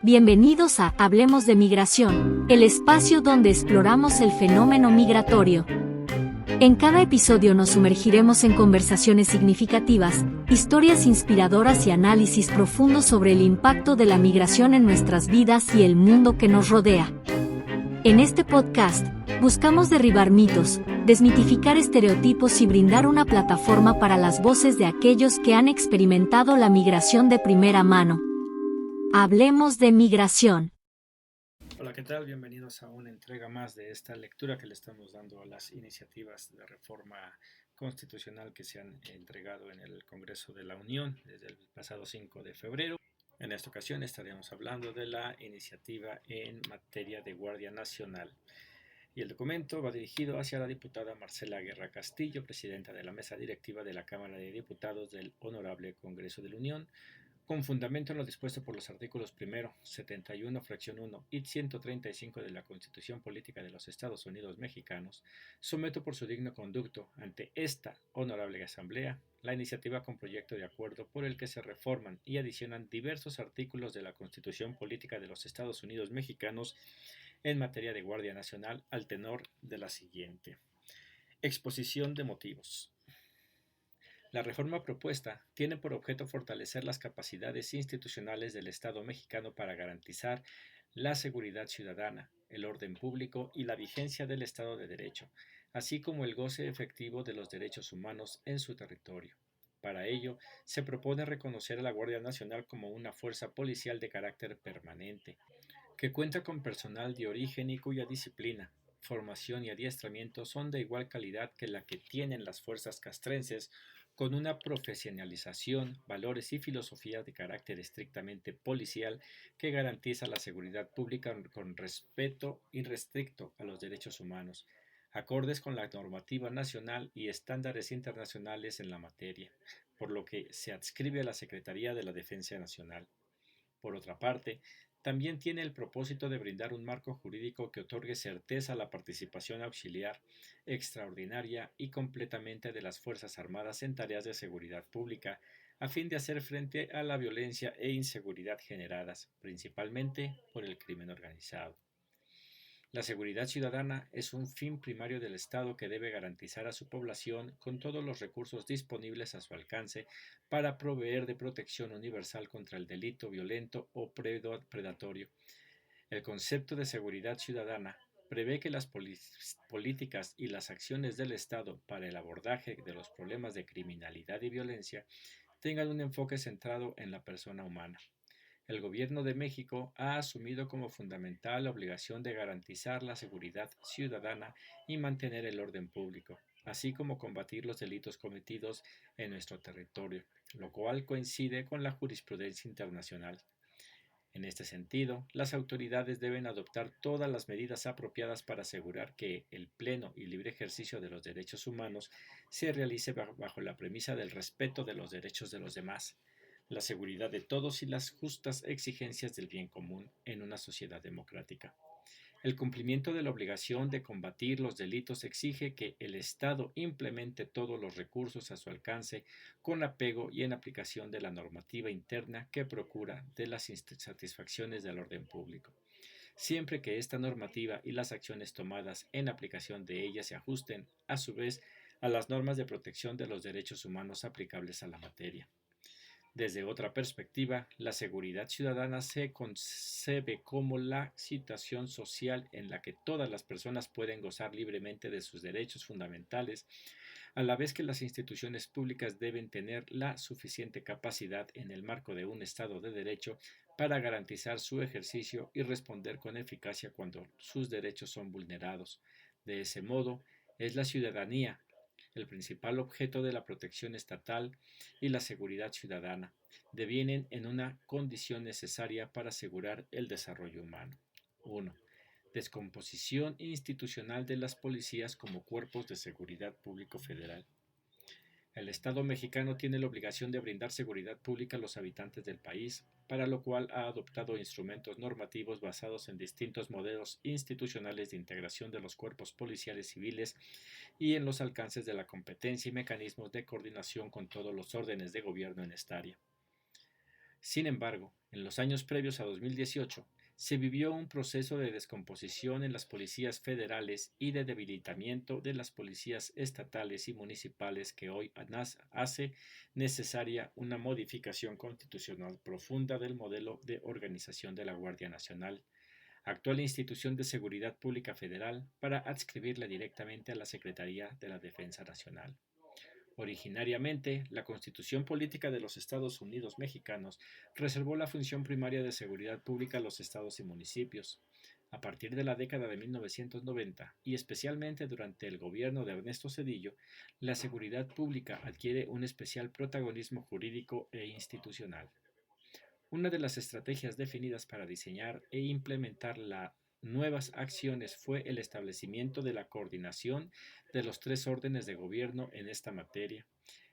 Bienvenidos a Hablemos de Migración, el espacio donde exploramos el fenómeno migratorio. En cada episodio nos sumergiremos en conversaciones significativas, historias inspiradoras y análisis profundos sobre el impacto de la migración en nuestras vidas y el mundo que nos rodea. En este podcast, buscamos derribar mitos, desmitificar estereotipos y brindar una plataforma para las voces de aquellos que han experimentado la migración de primera mano. Hablemos de migración. Hola, ¿qué tal? Bienvenidos a una entrega más de esta lectura que le estamos dando a las iniciativas de reforma constitucional que se han entregado en el Congreso de la Unión desde el pasado 5 de febrero. En esta ocasión estaremos hablando de la iniciativa en materia de Guardia Nacional. Y el documento va dirigido hacia la diputada Marcela Guerra Castillo, presidenta de la mesa directiva de la Cámara de Diputados del Honorable Congreso de la Unión, con fundamento en lo dispuesto por los artículos 1, 71, fracción 1 y 135 de la Constitución Política de los Estados Unidos Mexicanos, someto por su digno conducto ante esta honorable Asamblea la iniciativa con proyecto de acuerdo por el que se reforman y adicionan diversos artículos de la Constitución Política de los Estados Unidos Mexicanos en materia de Guardia Nacional al tenor de la siguiente. Exposición de motivos. La reforma propuesta tiene por objeto fortalecer las capacidades institucionales del Estado mexicano para garantizar la seguridad ciudadana, el orden público y la vigencia del Estado de Derecho, así como el goce efectivo de los derechos humanos en su territorio. Para ello, se propone reconocer a la Guardia Nacional como una fuerza policial de carácter permanente, que cuenta con personal de origen y cuya disciplina, formación y adiestramiento son de igual calidad que la que tienen las fuerzas castrenses, con una profesionalización, valores y filosofía de carácter estrictamente policial que garantiza la seguridad pública con respeto irrestricto a los derechos humanos, acordes con la normativa nacional y estándares internacionales en la materia, por lo que se adscribe a la Secretaría de la Defensa Nacional. Por otra parte, también tiene el propósito de brindar un marco jurídico que otorgue certeza a la participación auxiliar, extraordinaria y completamente de las Fuerzas Armadas en tareas de seguridad pública, a fin de hacer frente a la violencia e inseguridad generadas, principalmente por el crimen organizado. La seguridad ciudadana es un fin primario del Estado que debe garantizar a su población con todos los recursos disponibles a su alcance para proveer de protección universal contra el delito violento o predatorio. El concepto de seguridad ciudadana prevé que las políticas y las acciones del Estado para el abordaje de los problemas de criminalidad y violencia tengan un enfoque centrado en la persona humana. El Gobierno de México ha asumido como fundamental la obligación de garantizar la seguridad ciudadana y mantener el orden público, así como combatir los delitos cometidos en nuestro territorio, lo cual coincide con la jurisprudencia internacional. En este sentido, las autoridades deben adoptar todas las medidas apropiadas para asegurar que el pleno y libre ejercicio de los derechos humanos se realice bajo la premisa del respeto de los derechos de los demás, la seguridad de todos y las justas exigencias del bien común en una sociedad democrática. El cumplimiento de la obligación de combatir los delitos exige que el Estado implemente todos los recursos a su alcance con apego y en aplicación de la normativa interna que procura de las satisfacciones del orden público, siempre que esta normativa y las acciones tomadas en aplicación de ella se ajusten, a su vez, a las normas de protección de los derechos humanos aplicables a la materia. Desde otra perspectiva, la seguridad ciudadana se concebe como la situación social en la que todas las personas pueden gozar libremente de sus derechos fundamentales, a la vez que las instituciones públicas deben tener la suficiente capacidad en el marco de un Estado de Derecho para garantizar su ejercicio y responder con eficacia cuando sus derechos son vulnerados. De ese modo, es la ciudadanía el principal objeto de la protección estatal y la seguridad ciudadana, devienen en una condición necesaria para asegurar el desarrollo humano. 1. Descomposición institucional de las policías como cuerpos de seguridad público federal. El Estado mexicano tiene la obligación de brindar seguridad pública a los habitantes del país, para lo cual ha adoptado instrumentos normativos basados en distintos modelos institucionales de integración de los cuerpos policiales civiles y en los alcances de la competencia y mecanismos de coordinación con todos los órdenes de gobierno en esta área. Sin embargo, En los años previos a 2018, se vivió un proceso de descomposición en las policías federales y de debilitamiento de las policías estatales y municipales que hoy hace necesaria una modificación constitucional profunda del modelo de organización de la Guardia Nacional, actual institución de seguridad pública federal, para adscribirla directamente a la Secretaría de la Defensa Nacional. Originariamente, la Constitución Política de los Estados Unidos Mexicanos reservó la función primaria de seguridad pública a los estados y municipios. A partir de la década de 1990 y especialmente durante el gobierno de Ernesto Zedillo, la seguridad pública adquiere un especial protagonismo jurídico e institucional. Una de las estrategias definidas para diseñar e implementar las nuevas acciones fue el establecimiento de la coordinación de los tres órdenes de gobierno en esta materia.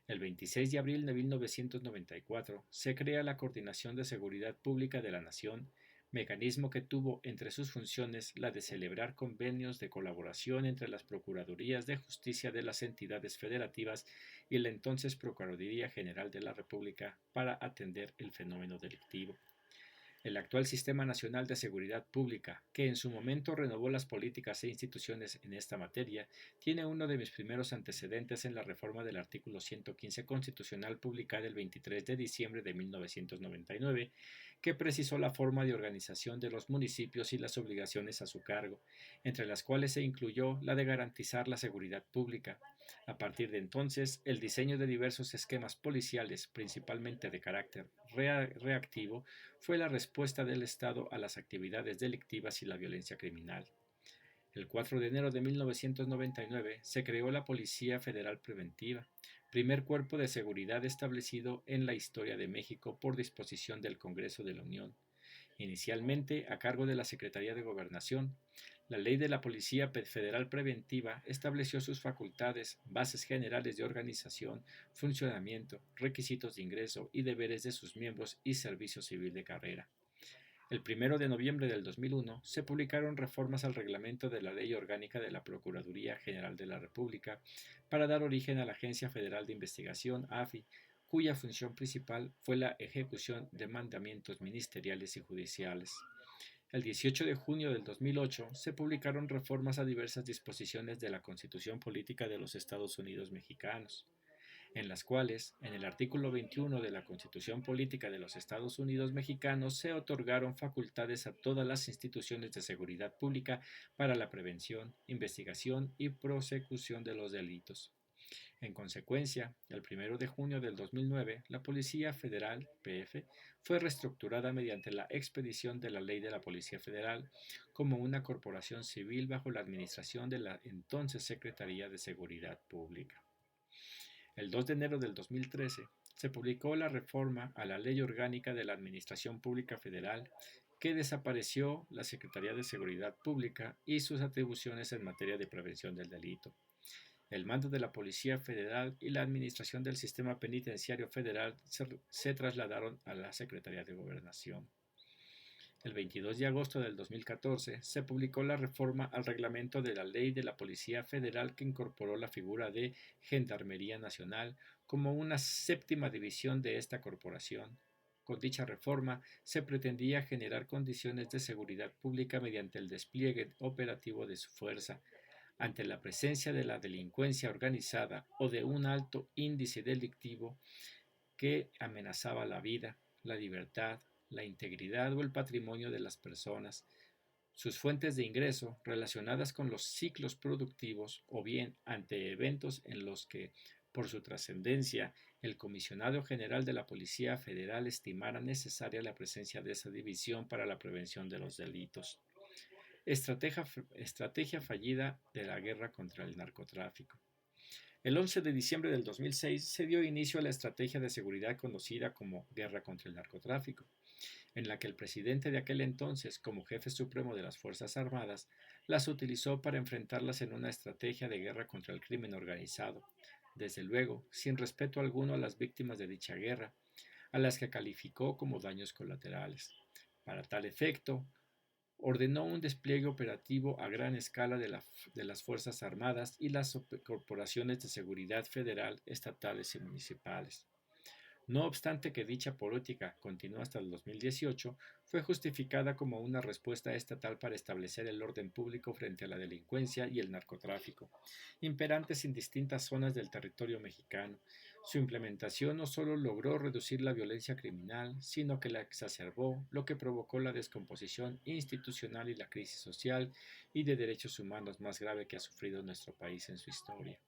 El 26 de abril de 1994 se crea la Coordinación de Seguridad Pública de la Nación, mecanismo que tuvo entre sus funciones la de celebrar convenios de colaboración entre las Procuradurías de Justicia de las entidades federativas y la entonces Procuraduría General de la República para atender el fenómeno delictivo. El actual Sistema Nacional de Seguridad Pública, que en su momento renovó las políticas e instituciones en esta materia, tiene uno de mis primeros antecedentes en la reforma del artículo 115 constitucional publicada el 23 de diciembre de 1999, que precisó la forma de organización de los municipios y las obligaciones a su cargo, entre las cuales se incluyó la de garantizar la seguridad pública. A partir de entonces, el diseño de diversos esquemas policiales, principalmente de carácter reactivo, fue la respuesta del Estado a las actividades delictivas y la violencia criminal. El 4 de enero de 1999 se creó la Policía Federal Preventiva, primer cuerpo de seguridad establecido en la historia de México por disposición del Congreso de la Unión, inicialmente a cargo de la Secretaría de Gobernación. La Ley de la Policía Federal Preventiva estableció sus facultades, bases generales de organización, funcionamiento, requisitos de ingreso y deberes de sus miembros y servicio civil de carrera. El 1 de noviembre del 2001 se publicaron reformas al reglamento de la Ley Orgánica de la Procuraduría General de la República para dar origen a la Agencia Federal de Investigación, AFI, cuya función principal fue la ejecución de mandamientos ministeriales y judiciales. El 18 de junio del 2008 se publicaron reformas a diversas disposiciones de la Constitución Política de los Estados Unidos Mexicanos, en las cuales, en el artículo 21 de la Constitución Política de los Estados Unidos Mexicanos, se otorgaron facultades a todas las instituciones de seguridad pública para la prevención, investigación y prosecución de los delitos. En consecuencia, el 1 de junio del 2009, la Policía Federal, PF, fue reestructurada mediante la expedición de la Ley de la Policía Federal como una corporación civil bajo la administración de la entonces Secretaría de Seguridad Pública. El 2 de enero del 2013 se publicó la reforma a la Ley Orgánica de la Administración Pública Federal, que desapareció la Secretaría de Seguridad Pública y sus atribuciones en materia de prevención del delito. El mando de la Policía Federal y la administración del sistema penitenciario federal se trasladaron a la Secretaría de Gobernación. El 22 de agosto del 2014 se publicó la reforma al reglamento de la Ley de la Policía Federal que incorporó la figura de Gendarmería Nacional como una séptima división de esta corporación. Con dicha reforma se pretendía generar condiciones de seguridad pública mediante el despliegue operativo de su fuerza ante la presencia de la delincuencia organizada o de un alto índice delictivo que amenazaba la vida, la libertad, la integridad o el patrimonio de las personas, sus fuentes de ingreso relacionadas con los ciclos productivos o bien ante eventos en los que, por su trascendencia, el Comisionado General de la Policía Federal estimara necesaria la presencia de esa división para la prevención de los delitos. Estrategia fallida de la guerra contra el narcotráfico. El 11 de diciembre del 2006 se dio inicio a la estrategia de seguridad conocida como Guerra contra el Narcotráfico, en la que el presidente de aquel entonces, como jefe supremo de las Fuerzas Armadas, las utilizó para enfrentarlas en una estrategia de guerra contra el crimen organizado, desde luego sin respeto alguno a las víctimas de dicha guerra, a las que calificó como daños colaterales. Para tal efecto, ordenó un despliegue operativo a gran escala de las Fuerzas Armadas y las corporaciones de seguridad federal, estatales y municipales. No obstante que dicha política continuó hasta el 2018, fue justificada como una respuesta estatal para establecer el orden público frente a la delincuencia y el narcotráfico, imperantes en distintas zonas del territorio mexicano. Su implementación no solo logró reducir la violencia criminal, sino que la exacerbó, lo que provocó la descomposición institucional y la crisis social y de derechos humanos más grave que ha sufrido nuestro país en su historia.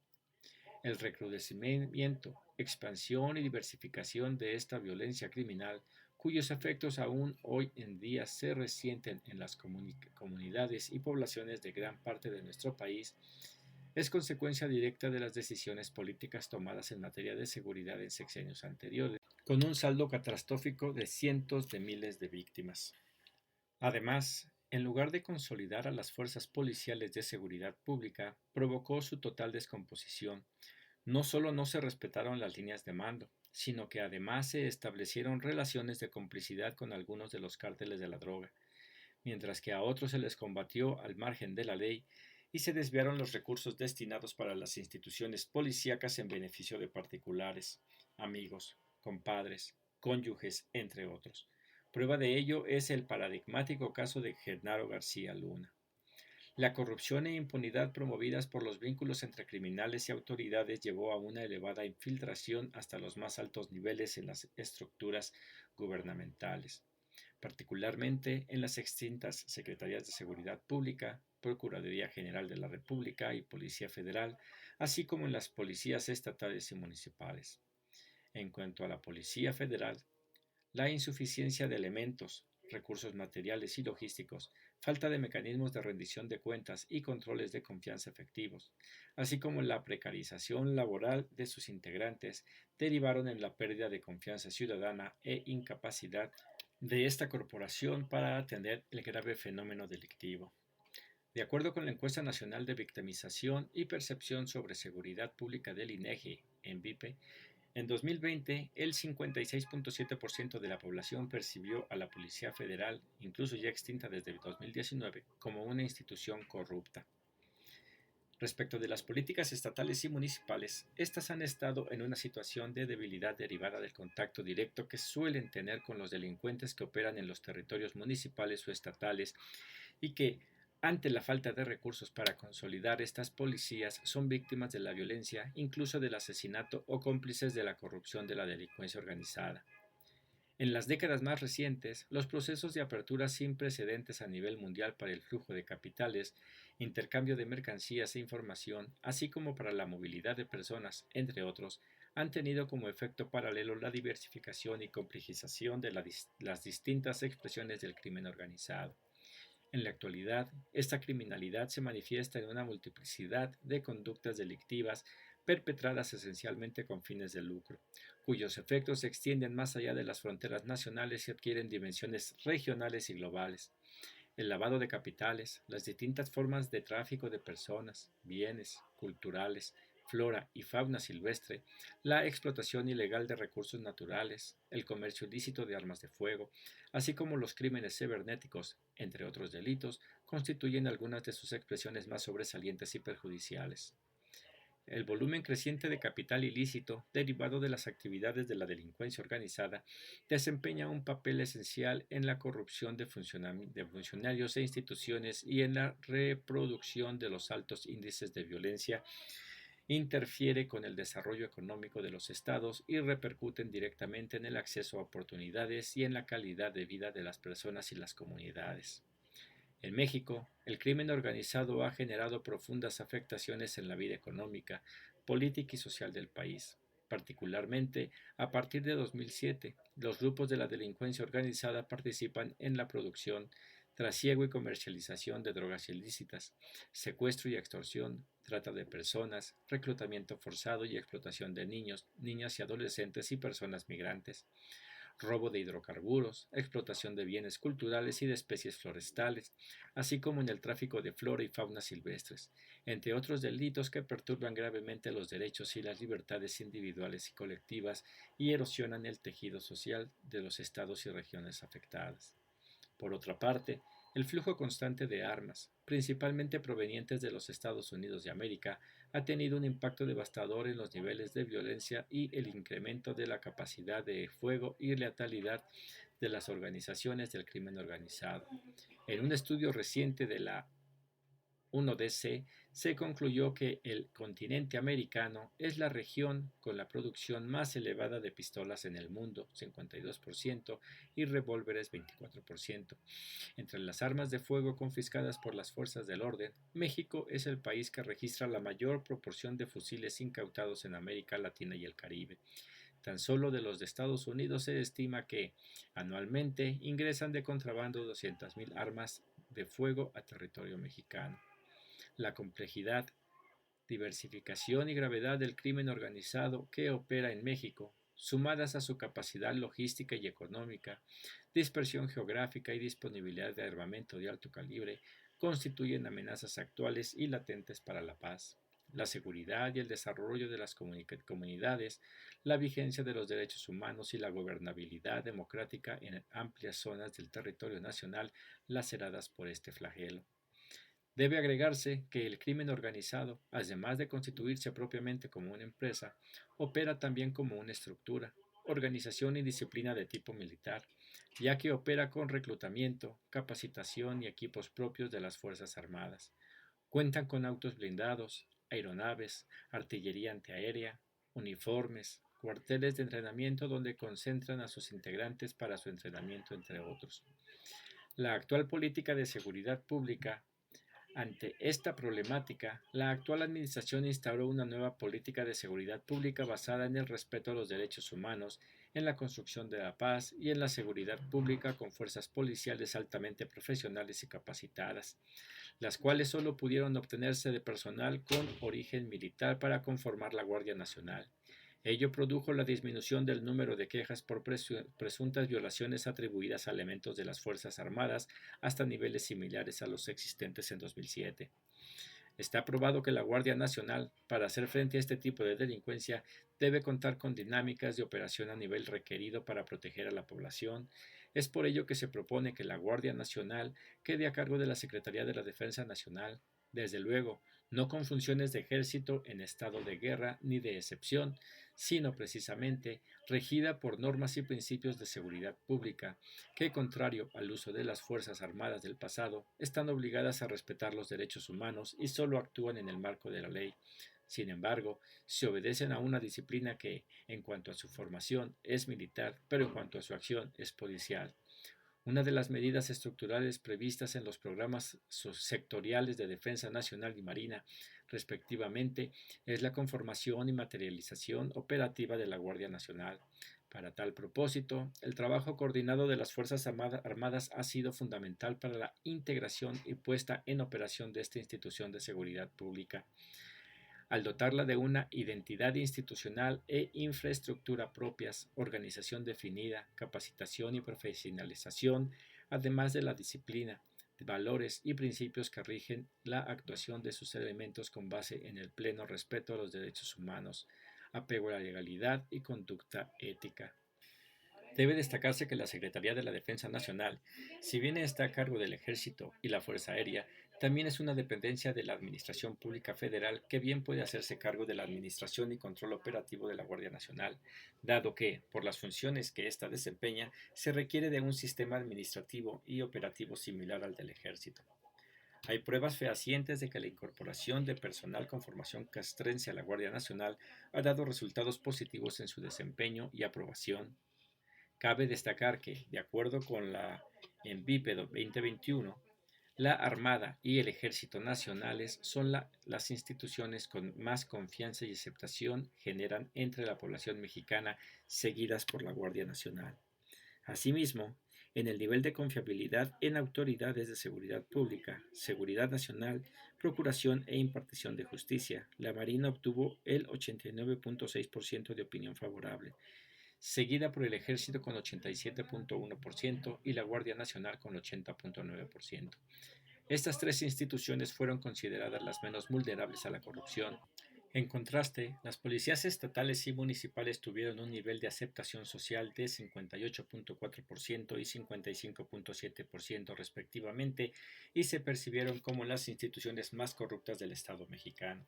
El recrudecimiento, expansión y diversificación de esta violencia criminal, cuyos efectos aún hoy en día se resienten en las comunidades y poblaciones de gran parte de nuestro país, es consecuencia directa de las decisiones políticas tomadas en materia de seguridad en sexenios anteriores, con un saldo catastrófico de cientos de miles de víctimas. Además, en lugar de consolidar a las fuerzas policiales de seguridad pública, provocó su total descomposición. No solo no se respetaron las líneas de mando, sino que además se establecieron relaciones de complicidad con algunos de los cárteles de la droga, mientras que a otros se les combatió al margen de la ley y se desviaron los recursos destinados para las instituciones policíacas en beneficio de particulares, amigos, compadres, cónyuges, entre otros. Prueba de ello es el paradigmático caso de Genaro García Luna. La corrupción e impunidad promovidas por los vínculos entre criminales y autoridades llevó a una elevada infiltración hasta los más altos niveles en las estructuras gubernamentales, particularmente en las extintas Secretarías de Seguridad Pública, Procuraduría General de la República y Policía Federal, así como en las policías estatales y municipales. En cuanto a la Policía Federal, la insuficiencia de elementos, recursos materiales y logísticos, falta de mecanismos de rendición de cuentas y controles de confianza efectivos, así como la precarización laboral de sus integrantes, derivaron en la pérdida de confianza ciudadana e incapacidad de esta corporación para atender el grave fenómeno delictivo. De acuerdo con la Encuesta Nacional de Victimización y Percepción sobre Seguridad Pública del INEGI, ENVIPE, en 2020, el 56.7% de la población percibió a la Policía Federal, incluso ya extinta desde 2019, como una institución corrupta. Respecto de las políticas estatales y municipales, estas han estado en una situación de debilidad derivada del contacto directo que suelen tener con los delincuentes que operan en los territorios municipales o estatales y que, ante la falta de recursos para consolidar estas policías, son víctimas de la violencia, incluso del asesinato o cómplices de la corrupción de la delincuencia organizada. En las décadas más recientes, los procesos de apertura sin precedentes a nivel mundial para el flujo de capitales, intercambio de mercancías e información, así como para la movilidad de personas, entre otros, han tenido como efecto paralelo la diversificación y complejización de las distintas expresiones del crimen organizado. En la actualidad, esta criminalidad se manifiesta en una multiplicidad de conductas delictivas perpetradas esencialmente con fines de lucro, cuyos efectos se extienden más allá de las fronteras nacionales y adquieren dimensiones regionales y globales. El lavado de capitales, las distintas formas de tráfico de personas, bienes, culturales, flora y fauna silvestre, la explotación ilegal de recursos naturales, el comercio ilícito de armas de fuego, así como los crímenes cibernéticos, entre otros delitos, constituyen algunas de sus expresiones más sobresalientes y perjudiciales. El volumen creciente de capital ilícito, derivado de las actividades de la delincuencia organizada, desempeña un papel esencial en la corrupción de funcionarios e instituciones y en la reproducción de los altos índices de violencia, interfiere con el desarrollo económico de los estados y repercuten directamente en el acceso a oportunidades y en la calidad de vida de las personas y las comunidades. En México, el crimen organizado ha generado profundas afectaciones en la vida económica, política y social del país. Particularmente, a partir de 2007, los grupos de la delincuencia organizada participan en la producción, trasiego y comercialización de drogas ilícitas, secuestro y extorsión, trata de personas, reclutamiento forzado y explotación de niños, niñas y adolescentes y personas migrantes, robo de hidrocarburos, explotación de bienes culturales y de especies forestales, así como en el tráfico de flora y fauna silvestres, entre otros delitos que perturban gravemente los derechos y las libertades individuales y colectivas y erosionan el tejido social de los estados y regiones afectadas. Por otra parte, el flujo constante de armas, principalmente provenientes de los Estados Unidos de América, ha tenido un impacto devastador en los niveles de violencia y el incremento de la capacidad de fuego y letalidad de las organizaciones del crimen organizado. En un estudio reciente de la 1DC, se concluyó que el continente americano es la región con la producción más elevada de pistolas en el mundo, 52%, y revólveres, 24%. Entre las armas de fuego confiscadas por las fuerzas del orden, México es el país que registra la mayor proporción de fusiles incautados en América Latina y el Caribe. Tan solo de los de Estados Unidos se estima que anualmente ingresan de contrabando 200,000 armas de fuego a territorio mexicano. La complejidad, diversificación y gravedad del crimen organizado que opera en México, sumadas a su capacidad logística y económica, dispersión geográfica y disponibilidad de armamento de alto calibre, constituyen amenazas actuales y latentes para la paz, la seguridad y el desarrollo de las comunidades, la vigencia de los derechos humanos y la gobernabilidad democrática en amplias zonas del territorio nacional laceradas por este flagelo. Debe agregarse que el crimen organizado, además de constituirse propiamente como una empresa, opera también como una estructura, organización y disciplina de tipo militar, ya que opera con reclutamiento, capacitación y equipos propios de las Fuerzas Armadas. Cuentan con autos blindados, aeronaves, artillería antiaérea, uniformes, cuarteles de entrenamiento donde concentran a sus integrantes para su entrenamiento, entre otros. La actual política de seguridad pública. Ante esta problemática, la actual administración instauró una nueva política de seguridad pública basada en el respeto a los derechos humanos, en la construcción de la paz y en la seguridad pública con fuerzas policiales altamente profesionales y capacitadas, las cuales solo pudieron obtenerse de personal con origen militar para conformar la Guardia Nacional. Ello produjo la disminución del número de quejas por presuntas violaciones atribuidas a elementos de las Fuerzas Armadas hasta niveles similares a los existentes en 2007. Está probado que la Guardia Nacional, para hacer frente a este tipo de delincuencia, debe contar con dinámicas de operación a nivel requerido para proteger a la población. Es por ello que se propone que la Guardia Nacional quede a cargo de la Secretaría de la Defensa Nacional, desde luego, no con funciones de ejército en estado de guerra ni de excepción, sino precisamente regida por normas y principios de seguridad pública, que, contrario al uso de las Fuerzas Armadas del pasado, están obligadas a respetar los derechos humanos y solo actúan en el marco de la ley. Sin embargo, se obedecen a una disciplina que, en cuanto a su formación, es militar, pero en cuanto a su acción, es policial. Una de las medidas estructurales previstas en los programas sectoriales de Defensa Nacional y Marina, respectivamente, es la conformación y materialización operativa de la Guardia Nacional. Para tal propósito, el trabajo coordinado de las Fuerzas Armadas ha sido fundamental para la integración y puesta en operación de esta institución de seguridad pública, al dotarla de una identidad institucional e infraestructura propias, organización definida, capacitación y profesionalización, además de la disciplina, valores y principios que rigen la actuación de sus elementos con base en el pleno respeto a los derechos humanos, apego a la legalidad y conducta ética. Debe destacarse que la Secretaría de la Defensa Nacional, si bien está a cargo del Ejército y la Fuerza Aérea, también es una dependencia de la Administración Pública Federal que bien puede hacerse cargo de la administración y control operativo de la Guardia Nacional, dado que, por las funciones que ésta desempeña, se requiere de un sistema administrativo y operativo similar al del Ejército. Hay pruebas fehacientes de que la incorporación de personal con formación castrense a la Guardia Nacional ha dado resultados positivos en su desempeño y aprobación. Cabe destacar que, de acuerdo con la ENVIPE 2021, la Armada y el Ejército Nacionales son las instituciones con más confianza y aceptación generan entre la población mexicana, seguidas por la Guardia Nacional. Asimismo, en el nivel de confiabilidad en autoridades de seguridad pública, seguridad nacional, procuración e impartición de justicia, la Marina obtuvo el 89.6% de opinión favorable, seguida por el Ejército con 87.1% y la Guardia Nacional con 80.9%. Estas tres instituciones fueron consideradas las menos vulnerables a la corrupción. En contraste, las policías estatales y municipales tuvieron un nivel de aceptación social de 58.4% y 55.7% respectivamente y se percibieron como las instituciones más corruptas del Estado mexicano.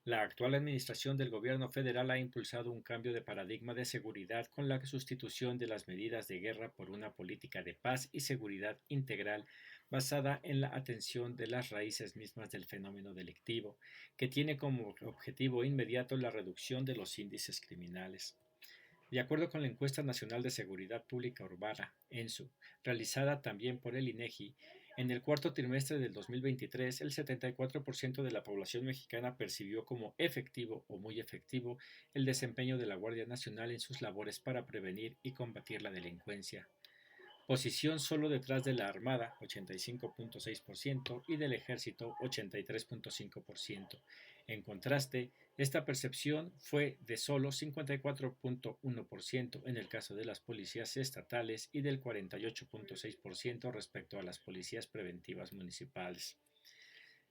La actual administración del gobierno federal ha impulsado un cambio de paradigma de seguridad con la sustitución de las medidas de guerra por una política de paz y seguridad integral basada en la atención de las raíces mismas del fenómeno delictivo, que tiene como objetivo inmediato la reducción de los índices criminales. De acuerdo con la Encuesta Nacional de Seguridad Pública Urbana, ENSU, realizada también por el INEGI, en el cuarto trimestre del 2023, el 74% de la población mexicana percibió como efectivo o muy efectivo el desempeño de la Guardia Nacional en sus labores para prevenir y combatir la delincuencia. Posición solo detrás de la Armada, 85.6%, y del Ejército, 83.5%. En contraste, esta percepción fue de solo 54.1% en el caso de las policías estatales y del 48.6% respecto a las policías preventivas municipales.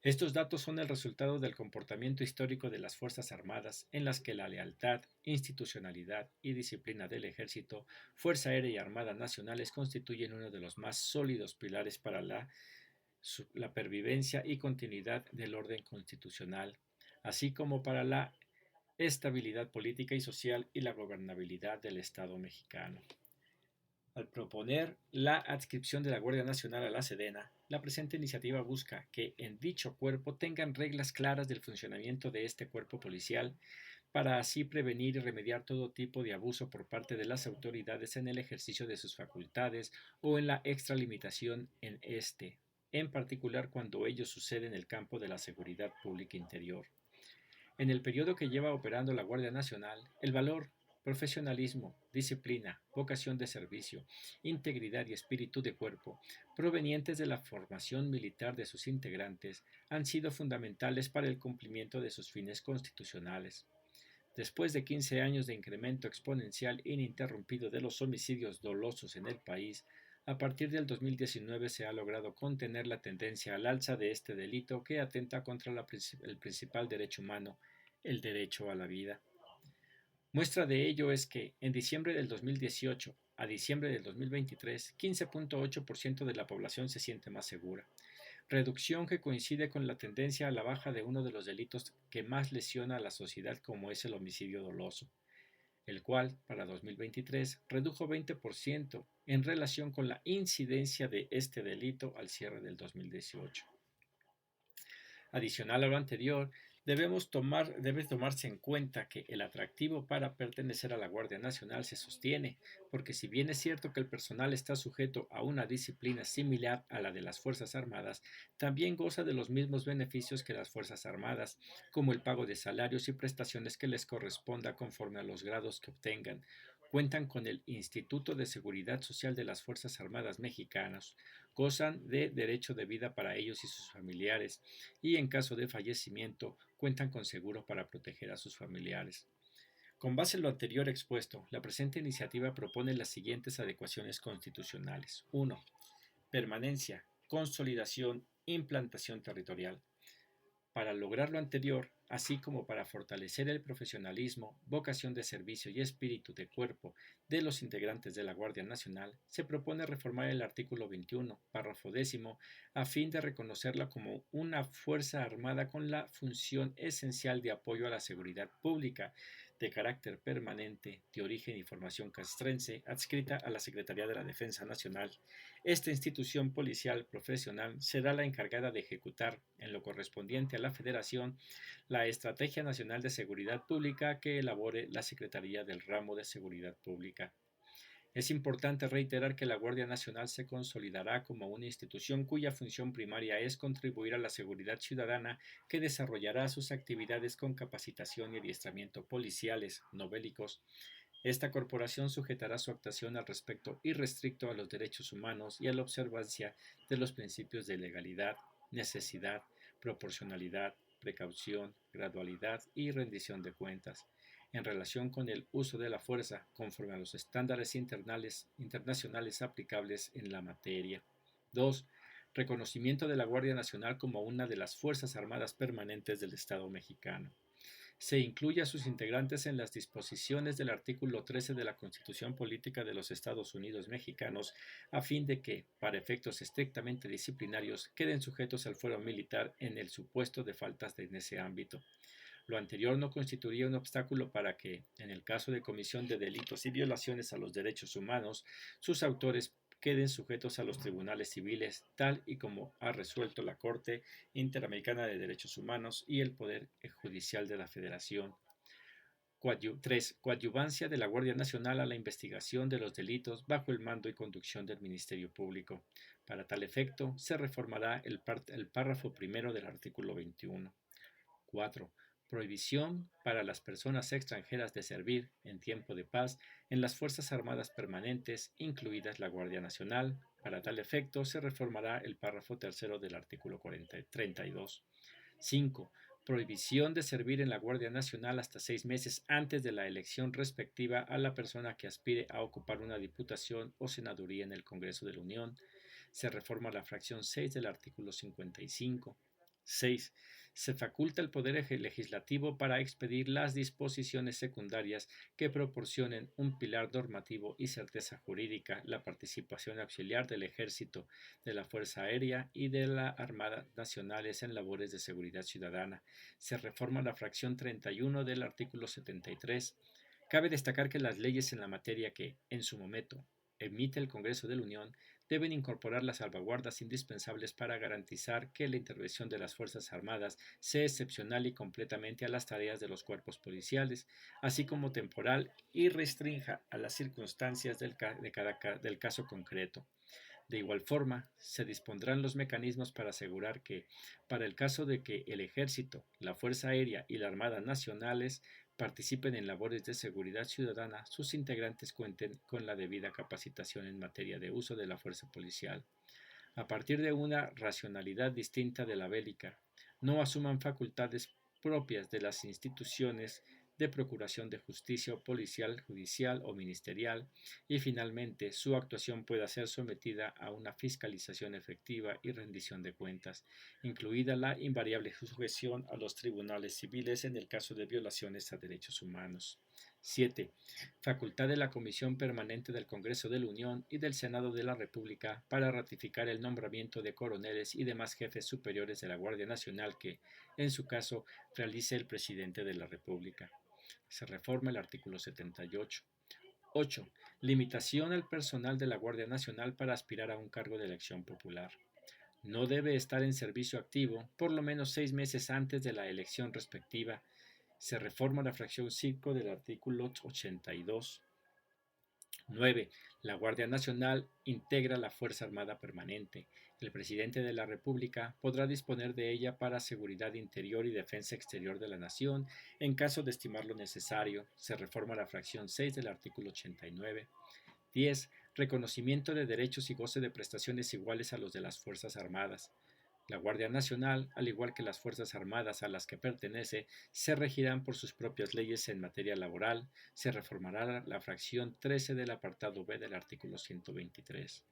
Estos datos son el resultado del comportamiento histórico de las Fuerzas Armadas, en las que la lealtad, institucionalidad y disciplina del Ejército, Fuerza Aérea y Armada Nacionales constituyen uno de los más sólidos pilares para la pervivencia y continuidad del orden constitucional, así como para la estabilidad política y social y la gobernabilidad del Estado mexicano. Al proponer la adscripción de la Guardia Nacional a la Sedena, la presente iniciativa busca que en dicho cuerpo tengan reglas claras del funcionamiento de este cuerpo policial para así prevenir y remediar todo tipo de abuso por parte de las autoridades en el ejercicio de sus facultades o en la extralimitación en este, en particular cuando ello sucede en el campo de la seguridad pública interior. En el periodo que lleva operando la Guardia Nacional, el valor, profesionalismo, disciplina, vocación de servicio, integridad y espíritu de cuerpo, provenientes de la formación militar de sus integrantes, han sido fundamentales para el cumplimiento de sus fines constitucionales. Después de 15 años de incremento exponencial ininterrumpido de los homicidios dolosos en el país, a partir del 2019 se ha logrado contener la tendencia al alza de este delito que atenta contra el principal derecho humano, el derecho a la vida. Muestra de ello es que, en diciembre del 2018 a diciembre del 2023, 15.8% de la población se siente más segura, reducción que coincide con la tendencia a la baja de uno de los delitos que más lesiona a la sociedad, como es el homicidio doloso, el cual, para 2023, redujo 20% en relación con la incidencia de este delito al cierre del 2018. Adicional a lo anterior, debe tomarse en cuenta que el atractivo para pertenecer a la Guardia Nacional se sostiene, porque si bien es cierto que el personal está sujeto a una disciplina similar a la de las Fuerzas Armadas, también goza de los mismos beneficios que las Fuerzas Armadas, como el pago de salarios y prestaciones que les corresponda conforme a los grados que obtengan. Cuentan con el Instituto de Seguridad Social de las Fuerzas Armadas Mexicanas, gozan de derecho de vida para ellos y sus familiares, y en caso de fallecimiento cuentan con seguro para proteger a sus familiares. Con base en lo anterior expuesto, la presente iniciativa propone las siguientes adecuaciones constitucionales. 1. Permanencia, consolidación, implantación territorial. Para lograr lo anterior, así como para fortalecer el profesionalismo, vocación de servicio y espíritu de cuerpo de los integrantes de la Guardia Nacional, se propone reformar el artículo 21, párrafo 10, a fin de reconocerla como una fuerza armada con la función esencial de apoyo a la seguridad pública, de carácter permanente, de origen y formación castrense, adscrita a la Secretaría de la Defensa Nacional. Esta institución policial profesional será la encargada de ejecutar, en lo correspondiente a la Federación, la Estrategia Nacional de Seguridad Pública que elabore la Secretaría del Ramo de Seguridad Pública. Es importante reiterar que la Guardia Nacional se consolidará como una institución cuya función primaria es contribuir a la seguridad ciudadana, que desarrollará sus actividades con capacitación y adiestramiento policiales, no bélicos. Esta corporación sujetará su actuación al respecto irrestricto a los derechos humanos y a la observancia de los principios de legalidad, necesidad, proporcionalidad, precaución, gradualidad y rendición de cuentas, en relación con el uso de la fuerza conforme a los estándares internacionales aplicables en la materia. 2. Reconocimiento de la Guardia Nacional como una de las Fuerzas Armadas permanentes del Estado mexicano. Se incluye a sus integrantes en las disposiciones del artículo 13 de la Constitución Política de los Estados Unidos Mexicanos, a fin de que, para efectos estrictamente disciplinarios, queden sujetos al fuero militar en el supuesto de faltas en ese ámbito. Lo anterior no constituiría un obstáculo para que, en el caso de comisión de delitos y violaciones a los derechos humanos, sus autores queden sujetos a los tribunales civiles, tal y como ha resuelto la Corte Interamericana de Derechos Humanos y el Poder Judicial de la Federación. 3. Coadyuvancia de la Guardia Nacional a la investigación de los delitos bajo el mando y conducción del Ministerio Público. Para tal efecto, se reformará el párrafo primero del artículo 21. 4. Prohibición para las personas extranjeras de servir, en tiempo de paz, en las Fuerzas Armadas Permanentes, incluidas la Guardia Nacional. Para tal efecto, se reformará el párrafo tercero del artículo 32. 5. Prohibición de servir en la Guardia Nacional hasta 6 meses antes de la elección respectiva a la persona que aspire a ocupar una diputación o senaduría en el Congreso de la Unión. Se reforma la fracción 6 del artículo 55. 6. Se faculta el Poder Legislativo para expedir las disposiciones secundarias que proporcionen un pilar normativo y certeza jurídica, la participación auxiliar del Ejército, de la Fuerza Aérea y de la Armada Nacionales en labores de seguridad ciudadana. Se reforma la fracción 31 del artículo 73. Cabe destacar que las leyes en la materia que, en su momento, emite el Congreso de la Unión deben incorporar las salvaguardas indispensables para garantizar que la intervención de las Fuerzas Armadas sea excepcional y completamente a las tareas de los cuerpos policiales, así como temporal y restrinja a las circunstancias del caso concreto. De igual forma, se dispondrán los mecanismos para asegurar que, para el caso de que el Ejército, la Fuerza Aérea y la Armada Nacionales participen en labores de seguridad ciudadana, sus integrantes cuenten con la debida capacitación en materia de uso de la fuerza policial. A partir de una racionalidad distinta de la bélica, no asuman facultades propias de las instituciones de procuración de justicia policial, judicial o ministerial, y finalmente su actuación pueda ser sometida a una fiscalización efectiva y rendición de cuentas, incluida la invariable sujeción a los tribunales civiles en el caso de violaciones a derechos humanos. 7. Facultad de la Comisión Permanente del Congreso de la Unión y del Senado de la República para ratificar el nombramiento de coroneles y demás jefes superiores de la Guardia Nacional que, en su caso, realice el presidente de la República. Se reforma el artículo 78. 8. Limitación al personal de la Guardia Nacional para aspirar a un cargo de elección popular. No debe estar en servicio activo por lo menos 6 meses antes de la elección respectiva. Se reforma la fracción 5 del artículo 82. 9. La Guardia Nacional integra la Fuerza Armada Permanente. El presidente de la República podrá disponer de ella para seguridad interior y defensa exterior de la nación en caso de estimarlo necesario. Se reforma la fracción 6 del artículo 89. 10. Reconocimiento de derechos y goce de prestaciones iguales a los de las Fuerzas Armadas. La Guardia Nacional, al igual que las Fuerzas Armadas a las que pertenece, se regirán por sus propias leyes en materia laboral. Se reformará la fracción 13 del apartado B del artículo 123.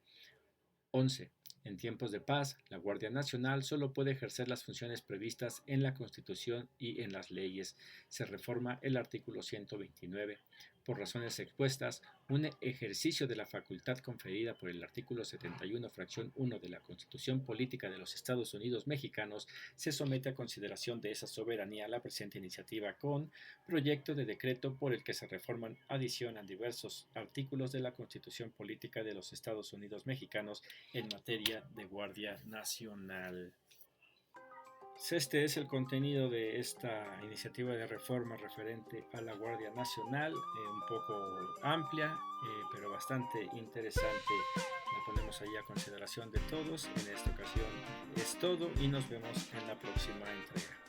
11. En tiempos de paz, la Guardia Nacional solo puede ejercer las funciones previstas en la Constitución y en las leyes. Se reforma el artículo 129. Por razones expuestas, un ejercicio de la facultad conferida por el artículo 71, fracción 1 de la Constitución Política de los Estados Unidos Mexicanos se somete a consideración de esa soberanía la presente iniciativa con proyecto de decreto por el que se reforman, adicionan diversos artículos de la Constitución Política de los Estados Unidos Mexicanos en materia de Guardia Nacional. Este es el contenido de esta iniciativa de reforma referente a la Guardia Nacional, un poco amplia, pero bastante interesante. La ponemos ahí a consideración de todos. En esta ocasión es todo y nos vemos en la próxima entrega.